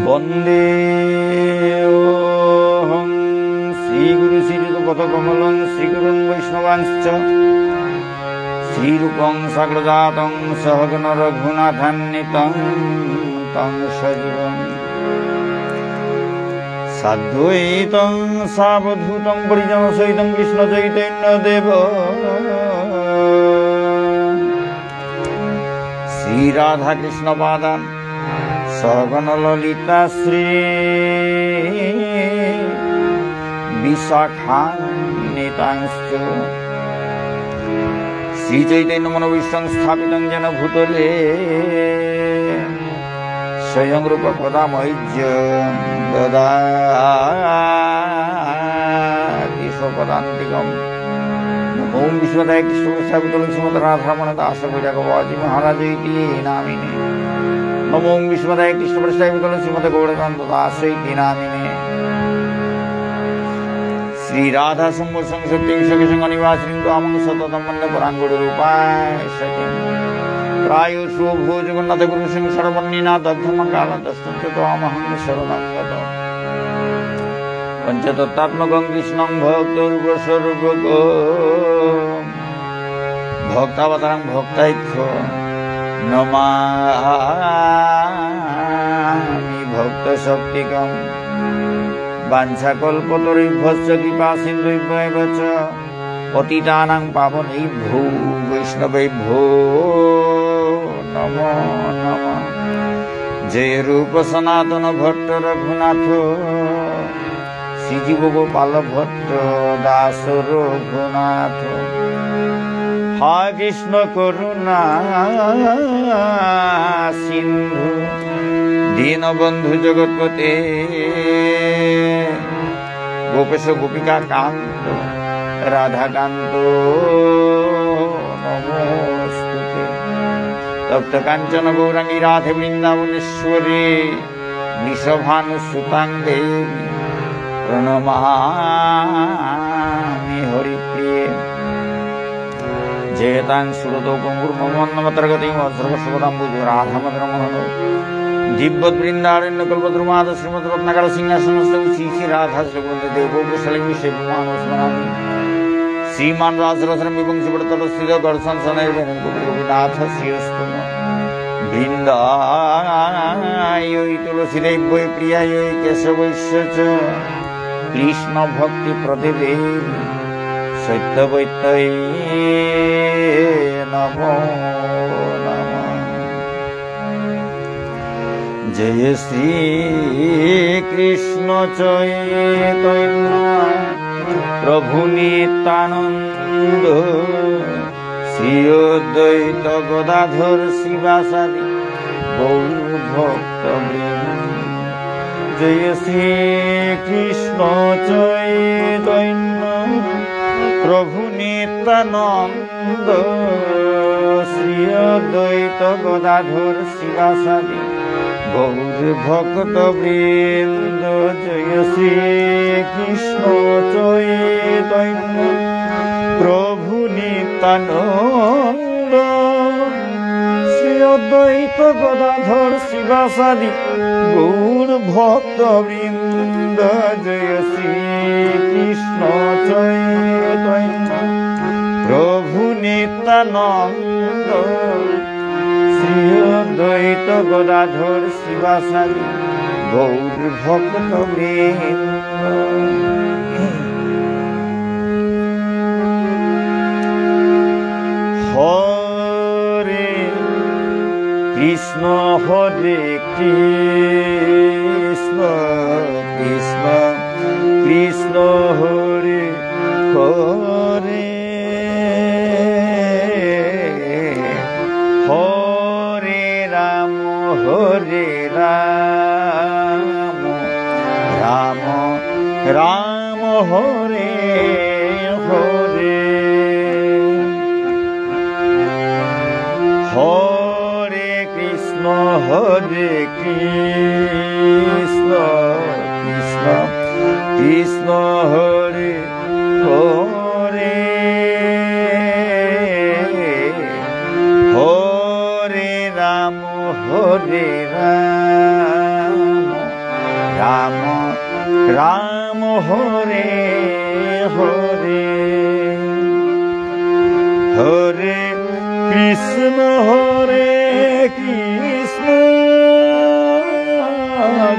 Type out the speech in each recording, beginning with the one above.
वंदे श्रीगुरु श्रीयुतपथकमलं श्रीगुरुं वैष्णवांश्च श्रीरूपं साग्रजातं सहगण रघुनाथान्वितं तं सजीवं साद्वैतं सावधूतं परिजनसहितं कृष्णचैतन्यदेव श्रीराधाकृष्णपादान् सगण ललिता श्री विशाखान्वितांश्च श्रीचैतन्य मनोभीष्टं स्थापितं येन भूतले स्वयं रूप पदामह्य ददाति स्वपदान्तिकम्। ओम विश्वदाय कृष्ण श्रीमद् राधारमण दास भगवती महाराज इति नामिने। नमो विश्वदाय कृष्ण श्रीमद् गौरकांत दास इति नामिने। श्री राधा शंभो संसत्ति सखी निवासिनी त्वामं सततं वन्दे पराङ्गुण रूपाय सखी प्रायुषो भो जगन्नाथ गुरु सिंह सर्वन्निना दग्धम कालदस्तं च त्वामहं शरणं गतम्। पंचतत्त्वात्मकं कृष्णं भक्तरूपस्वरूपकं भक्तावतारं भक्तैक्यं नमामि भक्तशक्तिकं। वाञ्छाकल्पतरुभ्यश्च कृपासिन्धुभ्येव च पतितानां पावनेभ्यो वैष्णवेभ्यो नमो नमः। जय रूप सनातन भट्ट रघुनाथ श्रीजीव गोपाल भट्ट दास रघुनाथ। हाय कृष्ण करुणा सिंधु दीनबंधु जगतपते गोपेश गोपिका कांत राधाकांत नमोस्तुते। तप्त कांचन गौरांगी राधे वृंदावनेश्वरी निशभानुसुतां देवी प्रणमामि हरिप्रिये। जयतां सुरतो गंगुर्मन्नमतर्गतिं वज्रवशुभदाम्बुज राधामधुरमोहनो दिव्यवृन्दारण्य कल्पद्रुमाद श्रीमद् रत्नाकर सिंहासनस्थौ श्री श्री राधा श्रीवंदे देवोपशलिं सेवमानो स्मरामि। श्रीमान राजरत्नं विभंसिपटतलस्थित दर्शन सनैर्वेणं गोपीनाथ श्रीस्तु वृन्दाय तुलसीदेव्यै प्रियाय केशवस्य च कृष्ण भक्ति प्रदेवे सत्यवैतये नमो नमः। जय श्री कृष्ण चैतन्य प्रभु नित्यानंद श्री अद्वैत गदाधर शिवासादि गौर भक्तवृंद। जय श्री कृष्ण चैतन्य प्रभु नित्यानंद श्री अद्वैत गदाधर शिवासादि गौर भक्तवृंद। जय श्री कृष्ण चैतन्य प्रभु नित्यानंद श्री अद्वैत गदाधर शिवासादि गौर भक्तवृंद। जय श्री कृष्ण चैतन्य प्रभु नित्यानंद श्री अद्वैत गदाधर शिवासादि गौर भक्तवृंद। हरे कृष्ण कृष्ण कृष्ण हरे हरे हरे राम রাম রাম হরে হরে, হরে কৃষ্ণ কৃষ্ণ কৃষ্ণ হরে হরে, হরে রাম রাম রাম হরে হরে, হরে কৃষ্ণ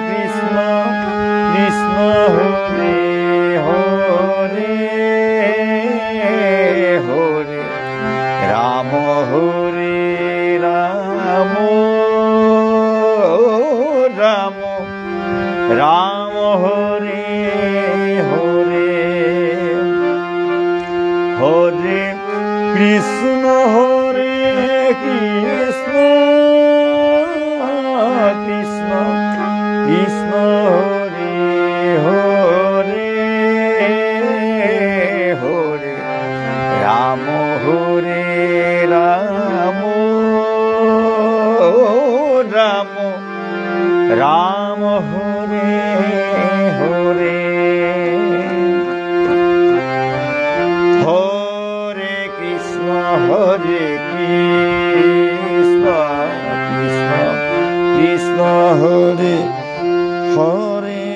কৃষ্ণ কৃষ্ণ হরে হরে, হরে রাম রাম রাম রাম হরে হরে, হরে কৃষ্ণ কৃষ্ণ কৃষ্ণ কৃষ্ণ হরে হরে, হরে রাম রাম রাম হরে হরে, হরে কৃষ্ণ কৃষ্ণ কৃষ্ণ হরে হরে,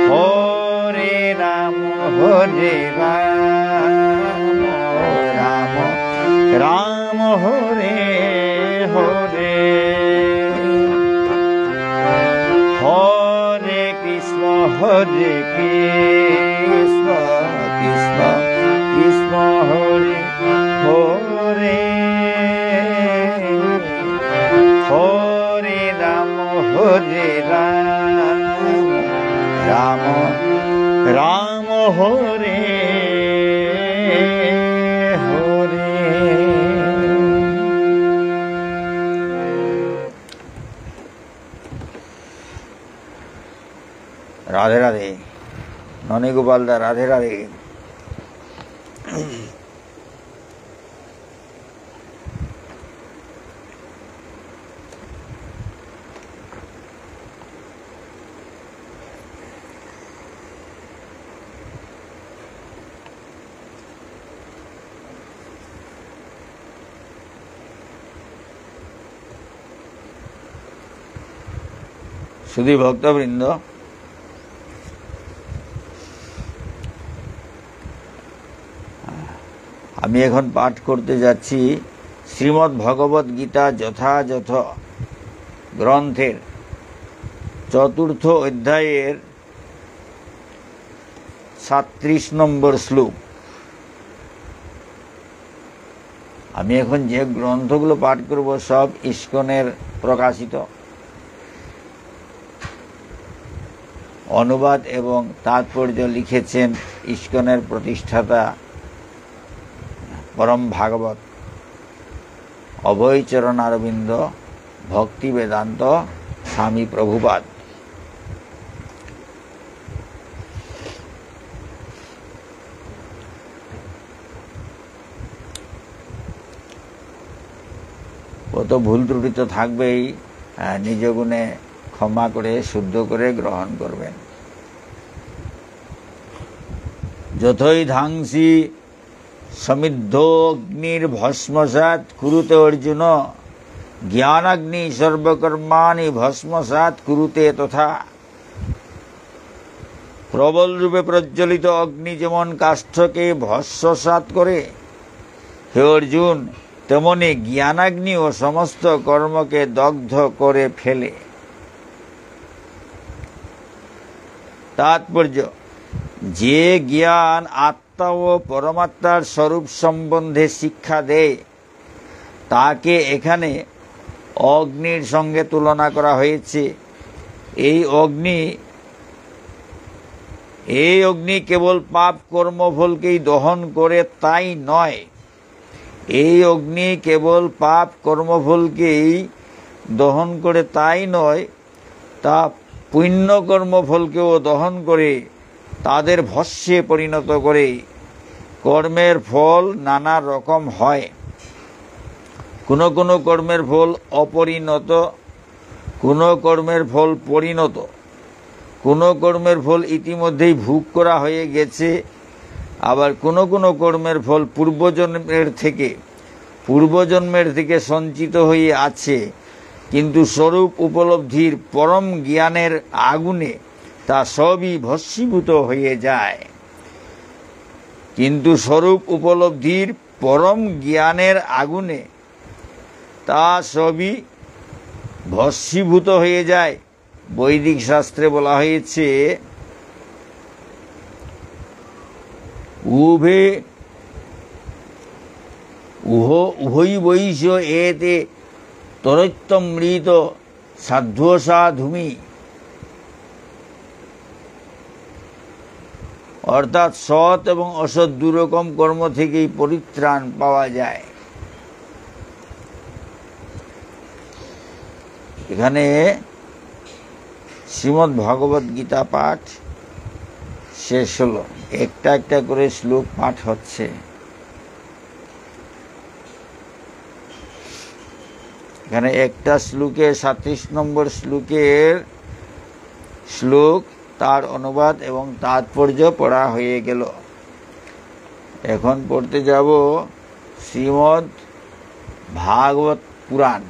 হরে রাম রাম রাম হরে হরে, হরে কৃষ্ণ কৃষ্ণ কৃষ্ণ কৃষ্ণ হরে হরে, হরে রাম রাম রাম হরে হরে। রাধে রাধে, ননী গোপালদা রাধে রাধে। শুধু ভক্তবৃন্দ, আমি এখন পাঠ করতে যাচ্ছি শ্রীমদ্ ভগবদ গীতা যথাযথ গ্রন্থের ৪র্থ অধ্যায়ের ৩৭ নম্বর শ্লোক। আমি এখন যে গ্রন্থগুলো পাঠ করব সব ইস্কনের প্রকাশিত, অনুবাদ এবং তাৎপর্য লিখেছেন ইস্কনের প্রতিষ্ঠাতা পরম ভাগবত অভয়চরণ অরবিন্দ ভক্তি বেদান্ত স্বামী প্রভুপাদ। কত ভুল ত্রুটি তো থাকবেই, নিজ গুণে ক্ষমা করে শুদ্ধ করে গ্রহণ করবেন। যথৈ ধাংসি সমিদ্ধোগ্নির ভস্মসাৎ কুরুতে অর্জুন, জ্ঞানাগ্নি সর্বকর্মাণি ভস্মসাৎ কুরুতে তথা। প্রবল রূপে প্রজ্বলিত অগ্নি যেমন কাষ্ঠকে ভস্মসাৎ করে, হে অর্জুন তেমনি জ্ঞানাগ্নি ও সমস্ত কর্মকে দগ্ধ করে ফেলে। তাৎপর্য, যে জ্ঞান আত্মা ও পরমাত্মার স্বরূপ সম্বন্ধে শিক্ষা দেয় তাকে এখানে অগ্নির সঙ্গে তুলনা করা হয়েছে। এই অগ্নি কেবল পাপ কর্মফলকেই দহন করে তাই নয়, এই অগ্নি কেবল পাপ কর্মফলকেই দহন করে তাই নয়, তা পুণ্যকর্মফলকেও দহন করে তাদের ভস্যে পরিণত করে। কর্মের ফল নানা রকম হয়। কোনো কোনো কর্মের ফল অপরিণত, কোনো কর্মের ফল পরিণত, কোনো কর্মের ফল ইতিমধ্যেই ভোগ করা হয়ে গেছে, আবার কোনো কোনো কর্মের ফল পূর্বজন্মের থেকে সঞ্চিত হয়ে আছে, কিন্তু স্বরূপ উপলব্ধির পরম জ্ঞানের আগুনে তা সবই ভস্মীভূত হয়ে যায়। কিন্তু স্বরূপ উপলব্ধির পরম জ্ঞানের আগুনে তা সবই ভস্মীভূত হয়ে যায়। বৈদিক শাস্ত্রে বলা হয়েছে, উভয় বৈশ এতে তরৈত্যমৃত সাধ্বসা ধূমি। অর্থাৎ সৎ এবং অসৎ দুরকম কর্ম থেকেই পরিত্রাণ পাওয়া যায়। এখানে শ্রীমদ্ ভগবদ গীতা পাঠ শেষ হলো। একটা একটা করে শ্লোক পাঠ হচ্ছে। এখানে একটা শ্লোকে 37 নম্বর শ্লোক, তার অনুবাদ এবং তাৎপর্য পড়া হয়ে গেল। এখন পড়তে যাব শ্রীমদ্ ভাগবত পুরাণ।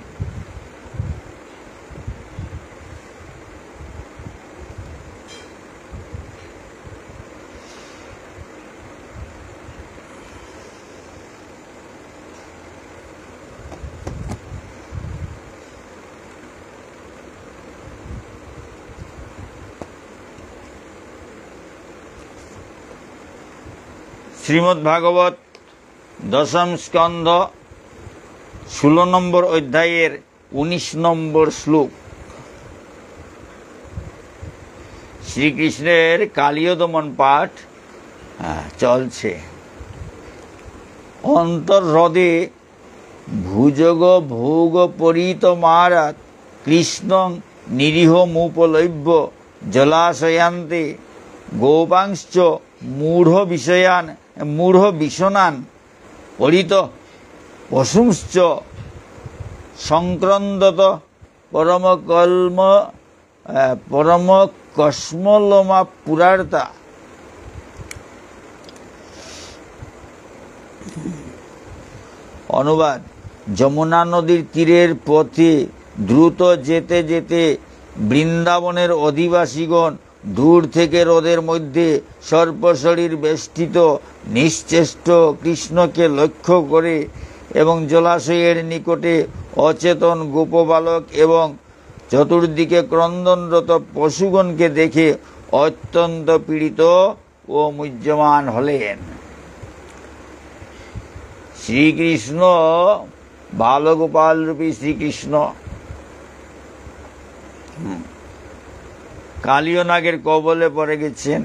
শ্রীমদ্ ভাগবত দশম স্কন্ধ 16 নম্বর অধ্যায়ের 19 নম্বর শ্লোক। শ্রীকৃষ্ণের কালীয় দমন পাঠ চলছে। অন্তর্হৃদে ভুজগ ভোগ পরিতমারাত কৃষ্ণং নিরীহমুপলভ্য জলাশয়ান্তে গোপাংশ্চ মূঢ় বিষণান পরিত পশুংশ্চ সংক্রন্দত পরম কস্মলমা পুরার্তা। অনুবাদ: যমুনা নদীর তীরের পথে দ্রুত যেতে যেতে বৃন্দাবনের অধিবাসীগণ দূর থেকে হ্রদের মধ্যে সর্পশরীর বেষ্টিত নিশ্চেষ্ট কৃষ্ণকে লক্ষ্য করে এবং জলাশয়ের নিকটে অচেতন গোপবালক এবং চতুর্দিকে ক্রন্দনরত পশুগণকে দেখে অত্যন্ত পীড়িত ও মুহ্যমান হলেন। শ্রীকৃষ্ণ, বালগোপাল রূপী শ্রীকৃষ্ণ কালীয় নাগের কবলে পড়ে গেছেন।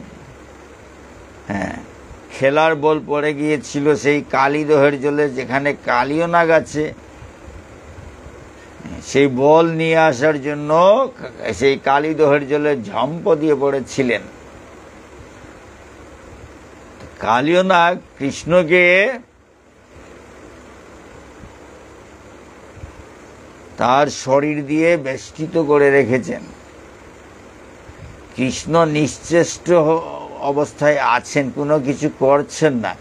খেলার বল পড়ে গিয়েছিল সেই কালীদহের জলে, যেখানে কালীয় নাগ আছে, সেই বল নিয়ে আসার জন্য সেই কালীদহের জলে ঝম্প দিয়ে পড়েছিলেন। কালীয় নাগ কৃষ্ণকে তার শরীর দিয়ে বেষ্টিত করে রেখেছেন। কৃষ্ণ নিশ্চেষ্ট অবস্থায় আছেন, কোনো কিছু করছেন না।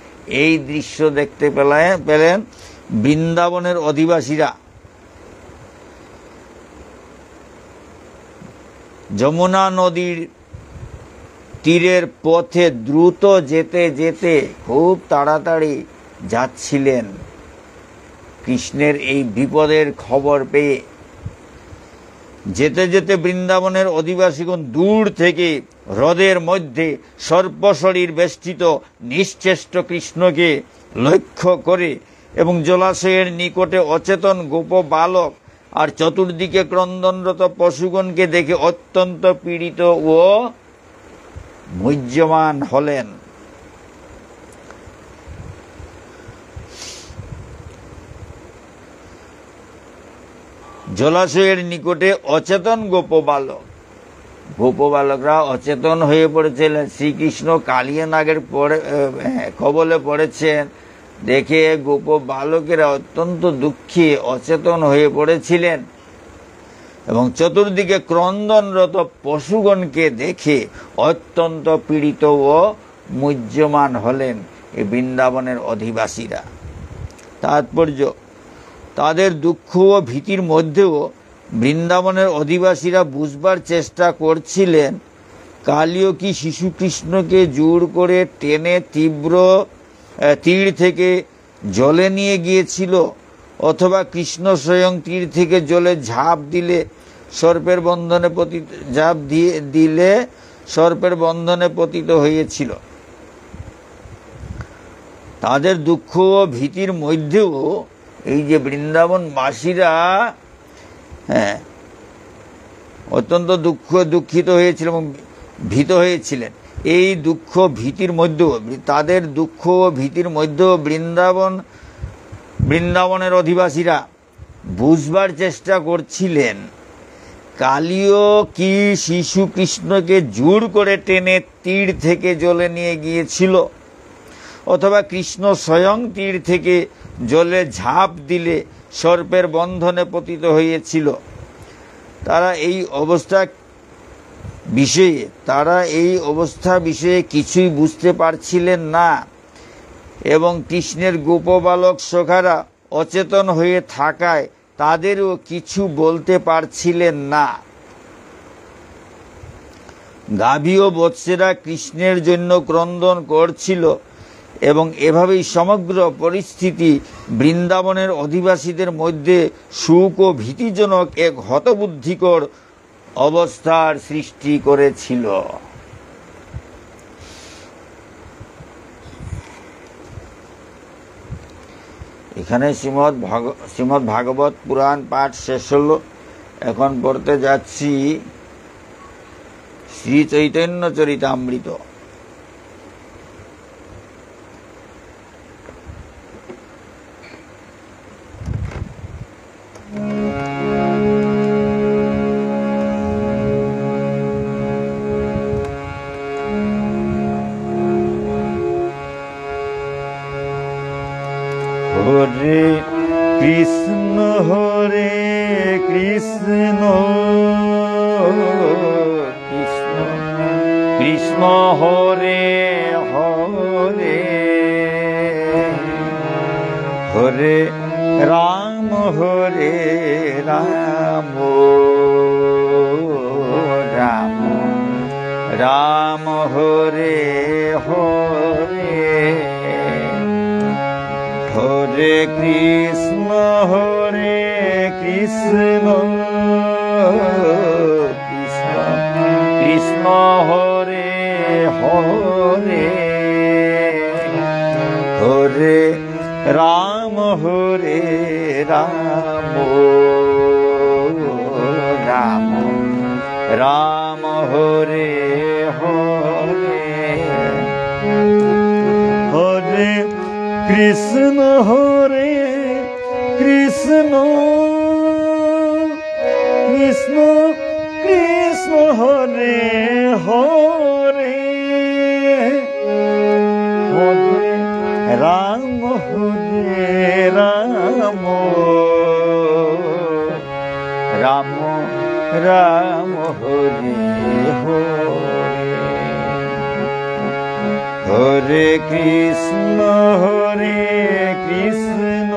এই দৃশ্য দেখতে পেলেন বৃন্দাবনের অধিবাসীরা। যমুনা নদীর তীরের পথে দ্রুত যেতে যেতে খুব তাড়াতাড়ি যাচ্ছিলেন। কৃষ্ণের এই বিপদের খবর পেয়ে যেতে যেতে বৃন্দাবনের অধিবাসীগণ দূর থেকে হ্রদের মধ্যে সর্পশরীর বেষ্টিত নিশ্চেষ্ট কৃষ্ণকে লক্ষ্য করে এবং জলাশয়ের নিকটে অচেতন গোপ বালক আর চতুর্দিকে ক্রন্দনরত পশুগণকে দেখে অত্যন্ত পীড়িত ও মুহ্যমান হলেন। জলাশয়ের নিকটে অচেতন গোপ বালক, গোপবালকরা অচেতন হয়ে পড়েছিলেন। শ্রীকৃষ্ণ কালিয়া নাগের কবলে পড়েছেন দেখে গোপবালকেরা অত্যন্ত দুঃখে অচেতন হয়ে পড়েছিলেন এবং চতুর্দিকে ক্রন্দনরত পশুগণকে দেখে অত্যন্ত পীড়িত ও মুহ্যমান হলেন এই বৃন্দাবনের অধিবাসীরা। তাৎপর্য, তাদের দুঃখ ও ভীতির মধ্যেও বৃন্দাবনের অধিবাসীরা বুঝবার চেষ্টা করছিলেন কালীয় কি শিশুকৃষ্ণকে জোর করে টেনে তীর থেকে জলে নিয়ে গিয়েছিল, অথবা কৃষ্ণ স্বয়ং তীর থেকে জলে ঝাঁপ দিলে সর্পের বন্ধনে পতিত হয়েছিল। তাদের দুঃখ ও ভীতির মধ্যেও এই যে বৃন্দাবনবাসীরা অত্যন্ত দুঃখিত হয়েছিল এবং ভীত হয়েছিলেন। এই দুঃখ ভীতির মধ্যেও, তাদের দুঃখ ও ভীতির মধ্যেও বৃন্দাবনের অধিবাসীরা বুঝবার চেষ্টা করছিলেন কালীয় কি শিশু কৃষ্ণকে জোর করে টেনে তীর থেকে জলে নিয়ে গিয়েছিল, অথবা কৃষ্ণ স্বয়ং তীর থেকে জলে ঝাঁপ দিলে সর্পের বন্ধনে পতিত হয়েছিল। তারা এই অবস্থা বিষয়ে কিছুই বুঝতে পারছিলেন না এবং কৃষ্ণের গোপবালক সখারা অচেতন হয়ে থাকায় তাদেরও কিছু বলতে পারছিলেন না। গাভী ও বৎসেরা কৃষ্ণের জন্য ক্রন্দন করছিল এবং এভাবেই সমগ্র পরিস্থিতি বৃন্দাবনের অধিবাসীদের মধ্যে সুখ ও ভীতিজনক এক হতবুদ্ধিকর অবস্থার সৃষ্টি করেছিল। এখানে শ্রীমদ্ ভাগবত পুরাণ পাঠ শেষ হল। এখন পড়তে যাচ্ছি শ্রী চৈতন্য চরিতামৃত। হরে কৃষ্ণ হরে কৃষ্ণ কৃষ্ণ কৃষ্ণ হরে হরে হরে রাম হরে রাম রাম রাম হরে হরে হরে কৃষ্ণ হরে কৃষ্ণ কৃষ্ণ কৃষ্ণ হরে হরে হরে রাম হরে রাম রাম রাম হরে হরে হরে কৃষ্ণ হরে কৃষ্ণ কৃষ্ণ কৃষ্ণ হরে হরে হরে রাম হরে রাম রাম রাম হরে হরে হরে কৃষ্ণ হরে কৃষ্ণ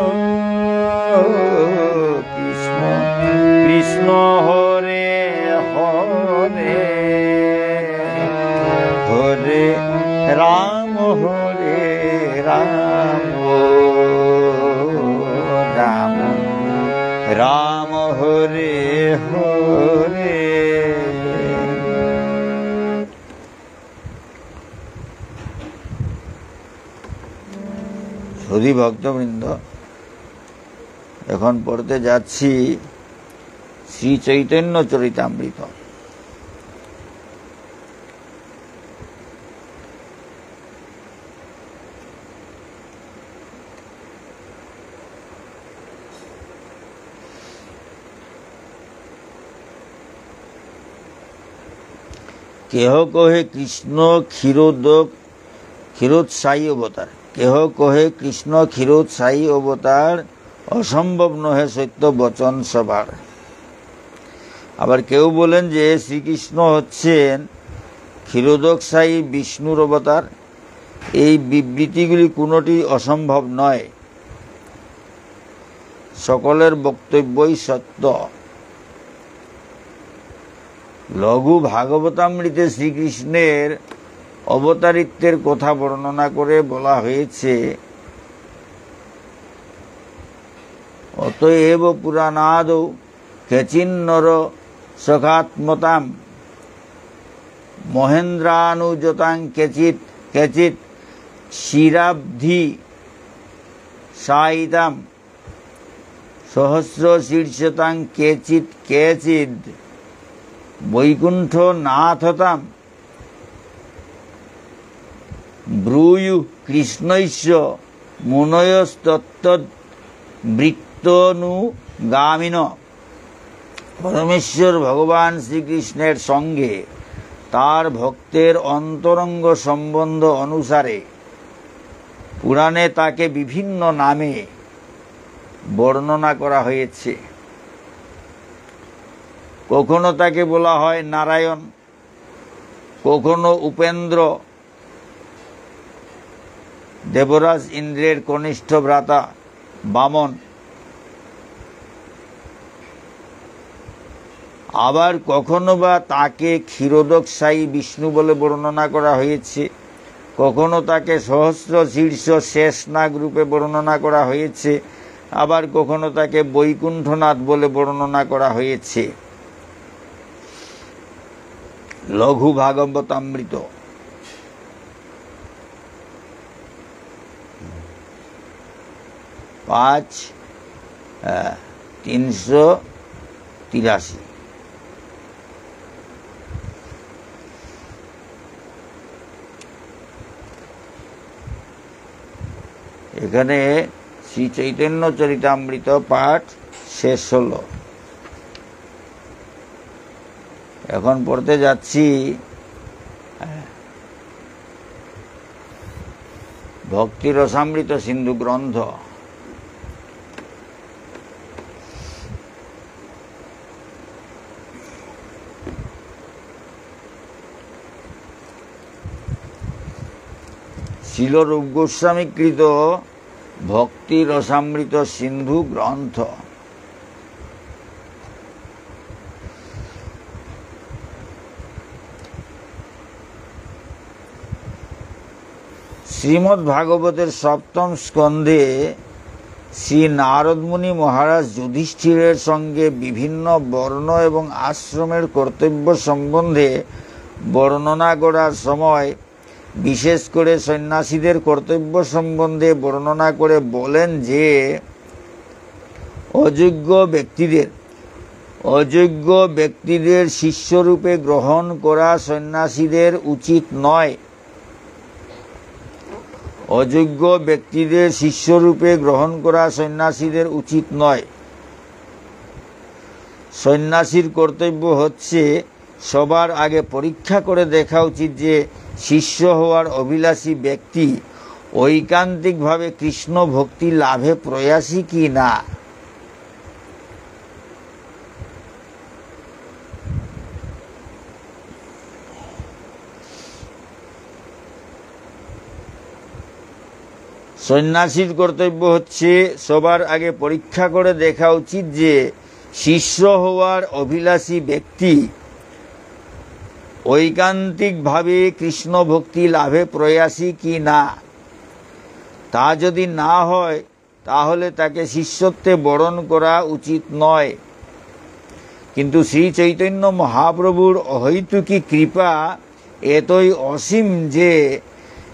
কৃষ্ণ কৃষ্ণ হরে হরে হরে রাম হরে রাম রাম রাম হরে হরে সুধী ভক্তবৃন্দ, এখন পড়তে যাচ্ছি শ্রী চৈতন্য চরিতামৃত। কেহ কহে কৃষ্ণ ক্ষীরোৎসাহী অবতার, কেহ কহে কৃষ্ণ ক্ষীরোৎসাহী অবতার, অসম্ভব নহে সত্য বচন সবার। আবার কেউ বলেন যে শ্রীকৃষ্ণ হচ্ছেন ক্ষীরোদকশায়ী বিষ্ণুর অবতার। এই বিবৃতিগুলি কোনোটি অসম্ভব নয়, সকলের বক্তব্যই সত্য। লঘু ভাগবতামৃতে শ্রীকৃষ্ণের অবতারিত্বের কথা বর্ণনা করে বলা হয়েছে, অতএব পুরাণাদৌ কেচিন্নর সখাত্মতাম মহেন্দ্রানুজতাং কেচিৎ কেচিৎ শিরাব্ধি সাইতাম সহস্র শীর্ষতাং কেচিৎ কেচিৎ বৈকুণ্ঠ নাথতাম ব্রূয়ু কৃষ্ণৈশ্য মুনয়স্তত্তবৃত্তনুগামিন। পরমেশ্বর ভগবান শ্রীকৃষ্ণের সঙ্গে তার ভক্তের অন্তরঙ্গ সম্বন্ধ অনুসারে পুরাণে তাকে বিভিন্ন নামে বর্ণনা করা হয়েছে। কখনো তাকে বলা হয় নারায়ণ, কখনো উপেন্দ্র, দেবরাজ ইন্দ্রের কনিষ্ঠ ভ্রাতা বামন, আবার কখনো বা তাকে ক্ষীরোদকশায়ী বিষ্ণু বলে বর্ণনা করা হয়েছে, কখনো তাকে সহস্র শীর্ষ শেষনাগ রূপে বর্ণনা করা হয়েছে, আবার কখনো তাকে বৈকুণ্ঠনাথ বলে বর্ণনা করা হয়েছে। লঘু ভাগবতামৃত 5:383। এখানে শ্রী চৈতন্য চরিতামৃত পাঠ শেষ হল। এখন পড়তে যাচ্ছি ভক্তি রসামৃত সিন্ধু গ্রন্থ। শিল রূপ গোস্বামীকৃত ভক্তি রসামৃত সিন্ধু গ্রন্থ। শ্রীমদ্ ভাগবতের সপ্তম স্কন্ধে শ্রী নারদ মুনি মহারাজ যুধিষ্ঠিরের সঙ্গে বিভিন্ন বর্ণ এবং আশ্রমের কর্তব্য সম্বন্ধে বর্ণনা করার সময় বিশেষ করে সন্ন্যাসীদের কর্তব্য সম্বন্ধে বর্ণনা করে বলেন যে অযোগ্য ব্যক্তিদের শিষ্যরূপে গ্রহণ করা সন্ন্যাসীদের উচিত নয়। অযোগ্য ব্যক্তিদের শিষ্যরূপে গ্রহণ করা সন্ন্যাসীদের উচিত নয়। সন্ন্যাসীর কর্তব্য হচ্ছে সবার আগে পরীক্ষা করে দেখা উচিত যে শিষ্য হওয়ার অভিলাষী ব্যক্তি ঐকান্তিকভাবে কৃষ্ণ ভক্তি লাভে প্রয়াসী কি না। সন্ন্যাসীর কর্তব্য হচ্ছে সবার আগে পরীক্ষা করে দেখা উচিত যে শিষ্য হওয়ার অভিলাষী ব্যক্তি ঐকান্তিকভাবে কৃষ্ণ ভক্তি লাভে প্রয়াসী কি না। তা যদি না হয় তাহলে তাকে শিষ্যত্বে বরণ করা উচিত নয়। কিন্তু শ্রী চৈতন্য মহাপ্রভুর অহৈতুকী কৃপা এতই অসীম যে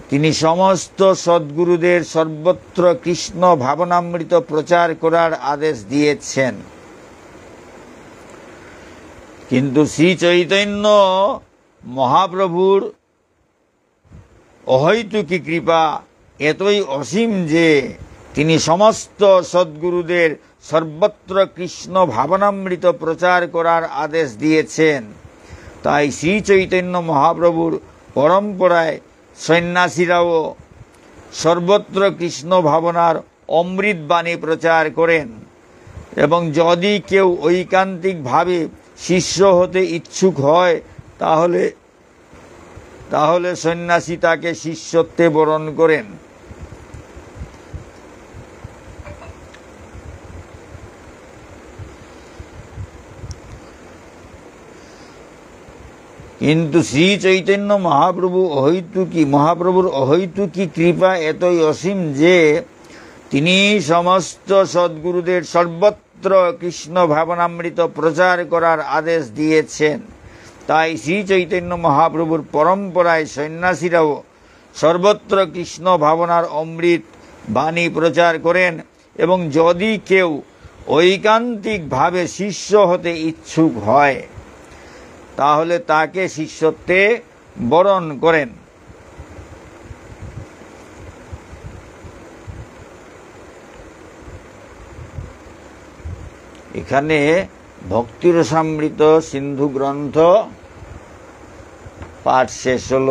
তিনি সমস্ত সদ্গুরুদের সর্বত্র কৃষ্ণ ভাবনামৃত প্রচার করার আদেশ দিয়েছেন। কিন্তু শ্রী চৈতন্য মহাপ্রভুর অহৈতুকী কৃপা এতই অসীম যে তিনি সমস্ত সদ্গুরুদের সর্বত্র কৃষ্ণ ভাবনামৃত প্রচার করার আদেশ দিয়েছেন। তাই শ্রী চৈতন্য মহাপ্রভুর পরম্পরায় সন্ন্যাসীরাও সর্বত্র কৃষ্ণ ভাবনার অমৃত বাণী প্রচার করেন, এবং যদি কেউ ঐকান্তিকভাবে শিষ্য হতে ইচ্ছুক হয় তাহলে সন্ন্যাসী তাকে শিষ্যত্বে বরণ করেন। কিন্তু শ্রী চৈতন্য মহাপ্রভুর অহৈতুকী কৃপা এতই অসীম যে তিনি সমস্ত সদ্গুরুদের সর্বত্র কৃষ্ণ ভাবনামৃত প্রচার করার আদেশ দিয়েছেন। তাই শ্রী চৈতন্য মহাপ্রভুর পরম্পরায় সন্ন্যাসীরাও সর্বত্র কৃষ্ণ ভাবনার অমৃত বাণী প্রচার করেন, এবং যদি কেউ ঐকান্তিকভাবে শিষ্য হতে ইচ্ছুক হয় তাহলে তাকে শিষ্যত্বে বরণ করেন। এখানে ভক্তিরসামৃত সিন্ধু গ্রন্থ পাঠ শেষ হল।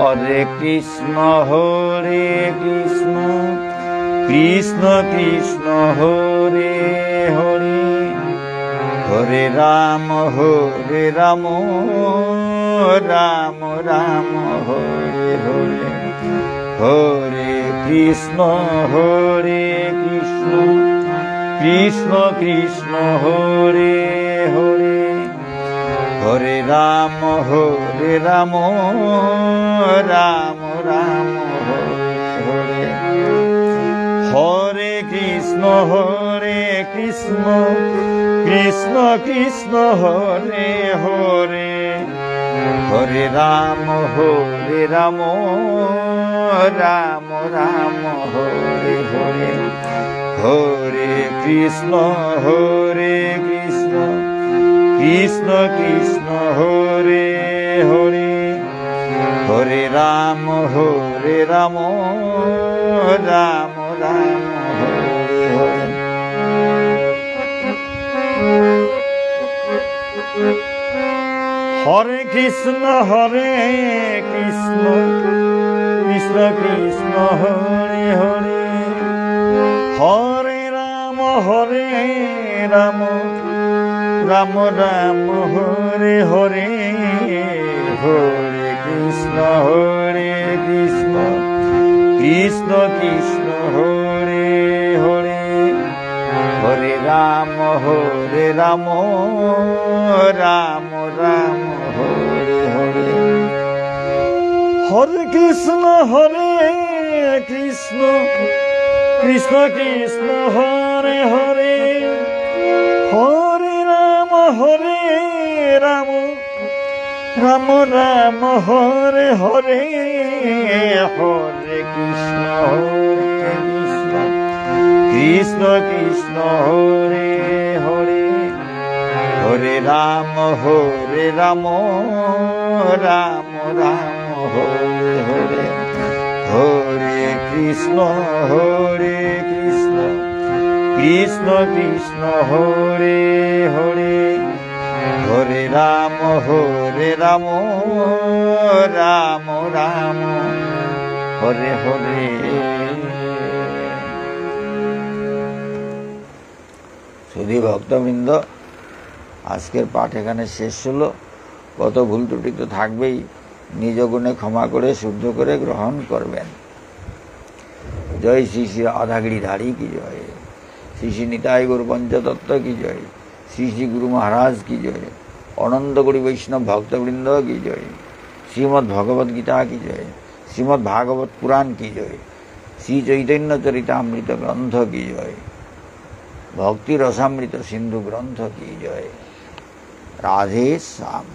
হরে কৃষ্ণ কৃষ্ণ কৃষ্ণ হরে হরে, হরে রাম রাম রাম হরে হরে, হরে কৃষ্ণ কৃষ্ণ কৃষ্ণ হরে হরে, হরে রাম রাম রাম হরে হরে, হরে কৃষ্ণ কৃষ্ণ কৃষ্ণ হরে হরে, হরে রাম রাম রাম হরে হরে, হরে কৃষ্ণ কৃষ্ণ কৃষ্ণ হরে হরে, হরে রাম রাম রাম হরে হরে। হরে কৃষ্ণ কৃষ্ণ কৃষ্ণ হরে হরে, হরে রাম রাম হরে হরে, হরে কৃষ্ণ কৃষ্ণ কৃষ্ণ হরে হরে, হরে রাম রাম হরে হরে, হরে কৃষ্ণ কৃষ্ণ কৃষ্ণ হরে হরে, হরে রাম রাম হরে হরে, হরে কৃষ্ণ কৃষ্ণ হরে হরে, হরে রাম রাম হরে হরে, হরে কৃষ্ণ কৃষ্ণ কৃষ্ণ হরে হরে, হরে রাম রাম হরে হরে। সুধী ভক্তবৃন্দ, আজকের পাঠ এখানে শেষ হলো। কত ভুল ত্রুটি তো থাকবেই, নিজ গুণে ক্ষমা করে শুদ্ধ করে গ্রহণ করবেন। জয় শ্রী শ্রী রাধাগিরিধারী কি জয়, শ্রী শ্রী নিতাই গুরু পঞ্চতত্ত্ব কি জয়, শ্রী শ্রী গুরু মহারাজ কি জয়, অনন্ত গুরু বৈষ্ণব ভক্তবৃন্দ কি জয়, শ্রীমদ্ ভগবদ গীতা কি জয়, শ্রীমদ্ ভাগবত পুরাণ কি জয়, শ্রী চৈতন্য চরিতামৃত গ্রন্থ কি জয়, ভক্তি রসামৃত সিন্ধু গ্রন্থ কি জয়। রাধে শ্যাম।